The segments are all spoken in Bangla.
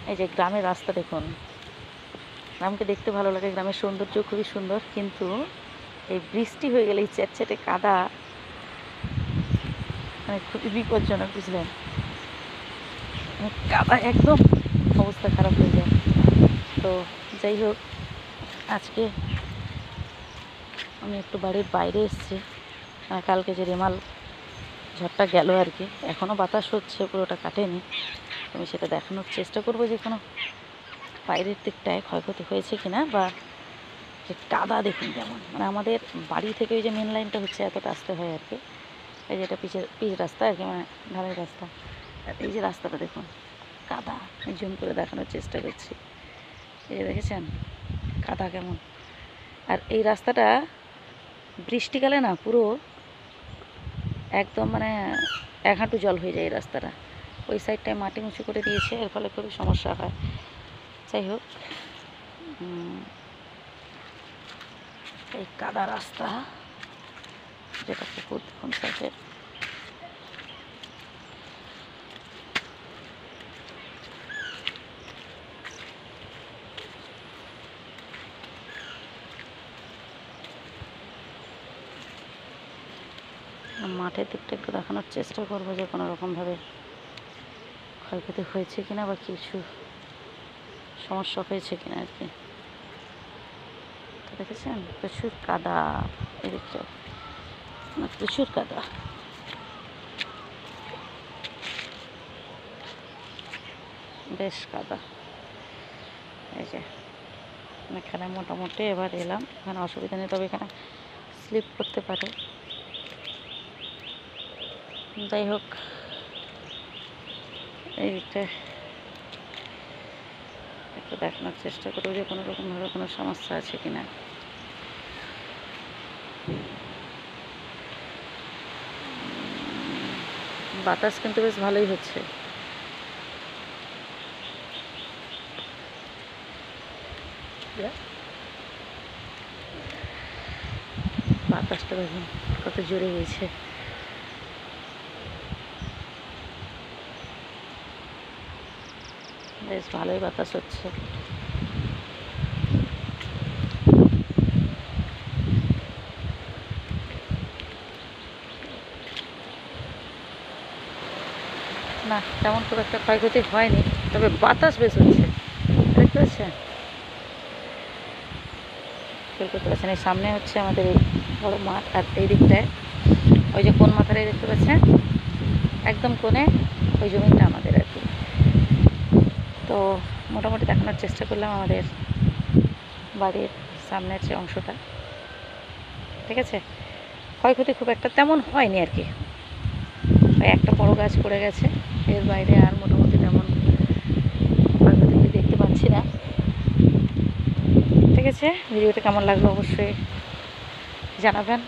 এই যে গ্রামের রাস্তা দেখুন, গ্রামকে দেখতে ভালো লাগে, গ্রামের সৌন্দর্য খুবই সুন্দর, কিন্তু এই বৃষ্টি হয়ে গেলে এই চ্যাটচ্যাটে কাদা মানে খুবই বিপজ্জনক, বুঝলেন? কাদা একদম অবস্থা খারাপ হয়ে যায়। তো যাই হোক, আজকে আমি একটু বাড়ির বাইরে এসেছি। কালকে যে রেমাল ঝড়টা গেল আর কি, এখনও বাতাস হচ্ছে, পুরোটা কাটেনি। আমি সেটা দেখানোর চেষ্টা করবো যে কোনো বাইরের দিকটায় ক্ষয়ক্ষতি হয়েছে কিনা, বা যে কাদা দেখুন কেমন, মানে আমাদের বাড়ি থেকে ওই যে মেন লাইনটা হচ্ছে এতটা আসতে হয় আর কি। এই যে এটা পিচ রাস্তা আর কি, মানে ঢালাই রাস্তা। আর এই যে রাস্তাটা দেখুন কাদা, জুম করে দেখানোর চেষ্টা করছি। এই যে দেখেছেন কাদা কেমন। আর এই রাস্তাটা বৃষ্টিকালে না পুরো একদম মানে এক হাঁটু জল হয়ে যায় এই রাস্তাটা। ওই সাইডটায় মাটি উঁচু করে দিয়েছে, এর ফলে খুবই সমস্যা হয়। যাই হোক, এই কাদা রাস্তা, যেটা পুকুর দেখুন সাইডে। মাঠের দিকটা একটু দেখানোর চেষ্টা করবো যে কোনো রকমভাবে ক্ষয়ক্ষতি হয়েছে কিনা বা কিছু সমস্যা হয়েছে কিনা আর কি। তো দেখেছেন প্রচুর কাদা, এদিকটা প্রচুর কাদা। বেশ কাদা। এই যে এখানে মোটামুটি এবার এলাম, এখানে অসুবিধা নেই, তবে এখানে স্লিপ করতে পারে। যাই হোক, এই দিকটা একটু দেখানোর চেষ্টা করবো যে কোনো রকমভাবে কোনো সমস্যা আছে কিনা। বাতাস কিন্তু বেশ ভালোই হচ্ছে। বাতাসটা দেখুন কত জোরে হয়েছে। বেশ ভালোই বাতাস হচ্ছে। না, তেমন খুব একটা ক্ষয়ক্ষতি হয়নি, তবে বাতাস বেশ হচ্ছে, দেখতে পাচ্ছেন? ফিল করতে পারছেন? এই সামনে হচ্ছে আমাদের এই বড় মাঠ, আর এই দিকটায় ওই যে কোন মাথাটাই দেখতে পাচ্ছেন, একদম কোণে ওই জমিটা আমাদের আর কি। তো মোটামুটি দেখানোর চেষ্টা করলাম আমাদের বাড়ির সামনের যে অংশটা, ঠিক আছে? ক্ষয়ক্ষতি খুব একটা তেমন হয়নি আর কি, ওই একটা বড় গাছ পড়ে গেছে, এর বাইরে আর মোটামুটি তেমন ক্ষয়ক্ষতি দেখতে পাচ্ছি না। ঠিক আছে, ভিডিওটা কেমন লাগলো অবশ্যই জানাবেন।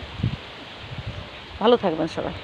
ভালো থাকবেন সবাই।